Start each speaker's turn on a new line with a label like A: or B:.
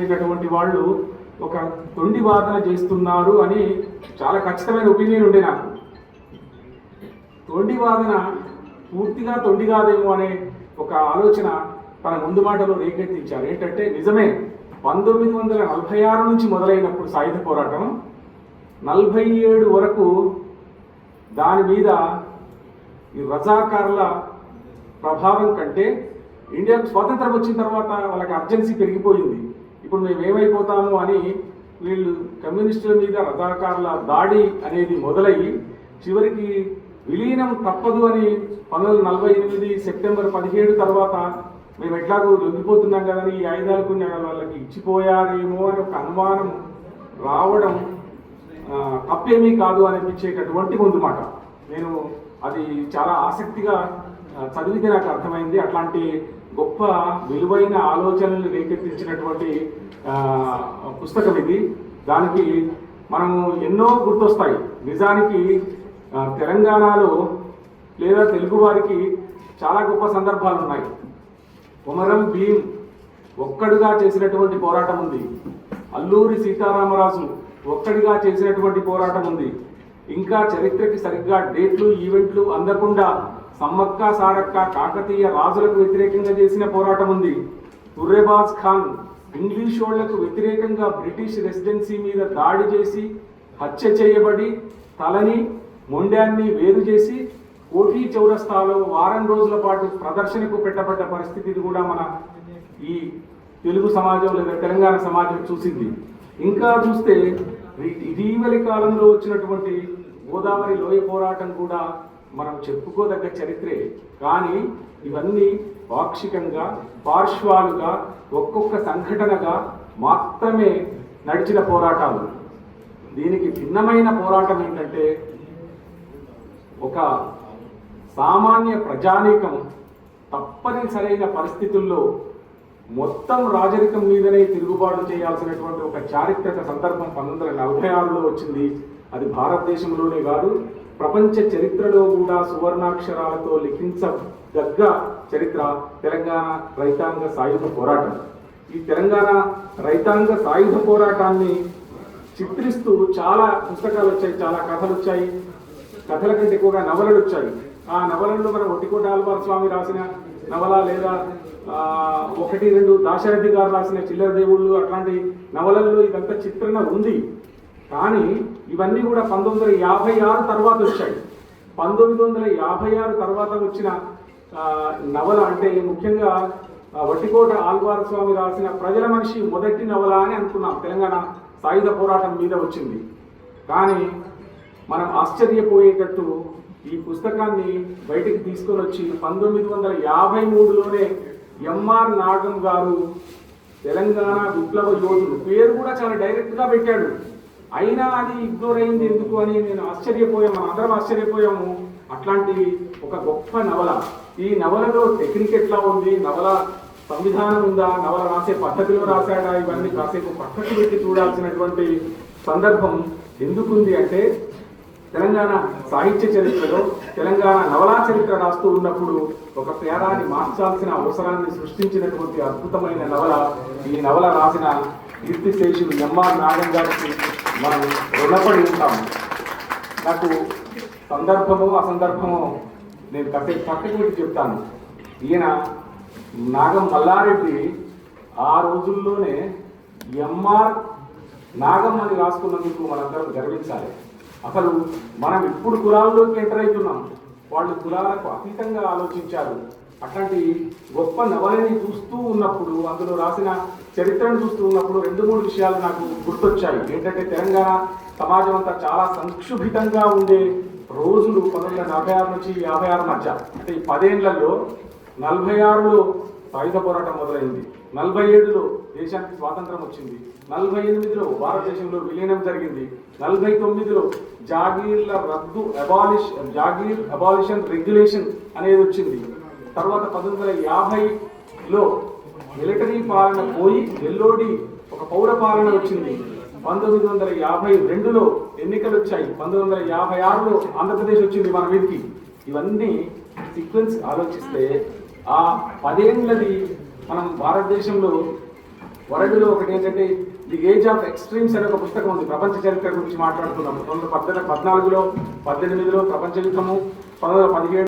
A: అనేటటువంటి వాళ్ళు ఒక తొండి వాదన చేస్తున్నారు అని చాలా ఖచ్చితమైన ఒపీనియన్ ఉండే నాకు. తొండి వాదన పూర్తిగా తొండి కాదేమో అనే ఒక ఆలోచన తన ముందు మాటలో రేకెత్తించారు. ఏంటంటే నిజమే, 1946 నుంచి మొదలైనప్పుడు సాయుధ పోరాటం 47 వరకు దాని మీద ఈ రజాకారుల ప్రభావం కంటే ఇండియాకు స్వాతంత్రం వచ్చిన తర్వాత వాళ్ళకి అర్జెన్సీ పెరిగిపోయింది. ఇప్పుడు మేము ఏమైపోతాము అని వీళ్ళు కమ్యూనిస్టుల మీద రజాకారుల దాడి అనేది మొదలయ్యి చివరికి విలీనం తప్పదు అని 1948 సెప్టెంబర్ 17 తర్వాత మేము ఎట్లాగో లొంగిపోతున్నాం కదా, ఈ ఆయుధాలు కొన్ని వాళ్ళకి ఇచ్చిపోయారేమో అని ఒక అనుమానం రావడం తప్పేమీ కాదు అనిపించేటటువంటి ముందు మాట. నేను అది చాలా ఆసక్తిగా చదివితే నాకు అర్థమైంది. అట్లాంటి గొప్ప విలువైన ఆలోచనలు రేకెత్తించినటువంటి పుస్తకం ఇది. దానికి మనము ఎన్నో గుర్తొస్తాయి. నిజానికి తెలంగాణలో లేదా తెలుగు వారికి చాలా గొప్ప సందర్భాలు ఉన్నాయి. కొమరం భీం ఒక్కడుగా చేసినటువంటి పోరాటం ఉంది. అల్లూరి సీతారామరాజు ఒక్కడిగా చేసినటువంటి పోరాటం ఉంది. ఇంకా చరిత్రకి సరిగ్గా డేట్లు ఈవెంట్లు అందకుండా సమ్మక్క సారక్క కాకతీయ రాజులకు వ్యతిరేకంగా చేసిన పోరాటం ఉంది. తుర్రెబాజ్ ఖాన్ ఇంగ్లీష్ వాళ్లకు వ్యతిరేకంగా బ్రిటిష్ రెసిడెన్సీ మీద దాడి చేసి హత్య చేయబడి తలని మొండాన్ని వేరు చేసి కోఠీ చౌరస్తాలో వారం రోజుల పాటు ప్రదర్శనకు పెట్టబడ్డ పరిస్థితిని కూడా మన ఈ తెలుగు సమాజం లేదా తెలంగాణ సమాజం చూసింది. ఇంకా చూస్తే ఇటీవలి కాలంలో వచ్చినటువంటి గోదావరి లోయ పోరాటం కూడా మనం చెప్పుకోదగ్గ చరిత్రే. కానీ ఇవన్నీ పాక్షికంగా పార్శ్వాలుగా ఒక్కొక్క సంఘటనగా మాత్రమే నడిచిన పోరాటాలు. దీనికి భిన్నమైన పోరాటం ఏంటంటే ఒక సామాన్య ప్రజానీకం తప్పనిసరైన పరిస్థితుల్లో మొత్తం రాజరికం మీదనే తిరుగుబాటు చేయాల్సినటువంటి ఒక చారిత్రక సందర్భం 1946లో వచ్చింది. అది భారతదేశంలోనే కాదు, ప్రపంచ చరిత్రలో కూడా సువర్ణాక్షరాలతో లిఖించదగ్గ చరిత్ర తెలంగాణ రైతాంగ సాయుధ పోరాటం. ఈ తెలంగాణ రైతాంగ సాయుధ పోరాటాన్ని చిత్రిస్తూ చాలా పుస్తకాలు వచ్చాయి, చాలా కథలు వచ్చాయి. కథల కంటే ఎక్కువగా నవలలు వచ్చాయి. ఆ నవలల్లో మనం ఒట్టికోట ఆల్వార్ స్వామి రాసిన నవల లేదా 1-2 దాశరథి గారు రాసిన చిల్లర దేవుళ్ళు అట్లాంటి నవలల్లో ఇదంతా చిత్రణ ఉంది. కానీ ఇవన్నీ కూడా 1956 తర్వాత వచ్చాయి. 1956 తర్వాత వచ్చిన నవల అంటే ముఖ్యంగా ఒట్టికోట ఆల్వార్ స్వామి రాసిన ప్రజల మనిషి మొదటి నవల అని అనుకున్నాం. తెలంగాణ సాయుధ పోరాటం మీద వచ్చింది. కానీ మనం ఆశ్చర్యపోయేటట్టు ఈ పుస్తకాన్ని బయటికి తీసుకొని వచ్చి 1953లోనే ఎంఆర్ నాగం గారు తెలంగాణ విప్లవ యోధుడు పేరు కూడా చాలా డైరెక్ట్గా పెట్టాడు. అయినా అది ఇగ్నోర్ అయింది ఎందుకు అని నేను ఆశ్చర్యపోయాము, అందరం ఆశ్చర్యపోయాము. అట్లాంటి ఒక గొప్ప నవల. ఈ నవలలో టెక్నిక్ ఎట్లా ఉంది, నవల సంవిధానం ఉందా, నవల రాసే పద్ధతిలో రాశాడా, ఇవన్నీ కాసేపు పక్కకు పెట్టి చూడాల్సినటువంటి సందర్భం ఎందుకుంది అంటే తెలంగాణ సాహిత్య చరిత్రలో తెలంగాణ నవలా చరిత్ర రాస్తూ ఉన్నప్పుడు ఒక పేరాన్ని మార్చాల్సిన అవసరాన్ని సృష్టించినటువంటి అద్భుతమైన నవల. ఈ నవల రాసిన కీర్తిశేషులు ఎంఆర్ నాగం గారికి మనం రుణపడి ఉంటాము. నాకు సందర్భమో అసందర్భమో నేను కాసేపు పక్కకు పెట్టి చెప్తాను. ఈయన నాగం మల్లారెడ్డి ఆ రోజుల్లోనే ఎంఆర్ నాగం అని రాసుకున్నందుకు మనందరం గర్వించాలి. అసలు మనం ఇప్పుడు కులాల్లోకి ఎంటర్ అవుతున్నాం, వాళ్ళు కులాలకు అతీతంగా ఆలోచించారు. అట్లాంటి గొప్ప నవలని చూస్తూ ఉన్నప్పుడు, అందులో రాసిన చరిత్రను చూస్తూ ఉన్నప్పుడు 2-3 విషయాలు నాకు గుర్తొచ్చాయి. ఏంటంటే తెలంగాణ సమాజం అంతా చాలా సంక్షుభితంగా ఉండే రోజులు 1946 నుంచి 56 మధ్య. అంటే ఈ 10 ఏళ్లలో 46లో సాయుధ పోరాటం మొదలైంది, 47లో దేశానికి స్వాతంత్రం వచ్చింది, 48లో భారతదేశంలో విలీనం జరిగింది, 49లో జాగీర్ల రద్దు జాగీర్ అబాలిషన్ రెగ్యులేషన్ అనేది వచ్చింది. తర్వాత 1950లో మిలిటరీ పాలన పోయి ఎల్లోడి ఒక పౌర పాలన వచ్చింది. 1952లో ఎన్నికలు వచ్చాయి. 1956లో ఆంధ్రప్రదేశ్ వచ్చింది మన మీదకి. ఇవన్నీ సీక్వెన్స్ ఆలోచిస్తే ఆ 10 ఏళ్ళది మనం భారతదేశంలో వరల్డ్లో ఒకటి ఏంటంటే ది ఏజ్ ఆఫ్ ఎక్స్ట్రీమ్స్ అనే ఒక పుస్తకం ఉంది, ప్రపంచ చరిత్ర గురించి మాట్లాడుతున్నాము. 1914లో 18లో ప్రపంచ యుద్ధము, 1917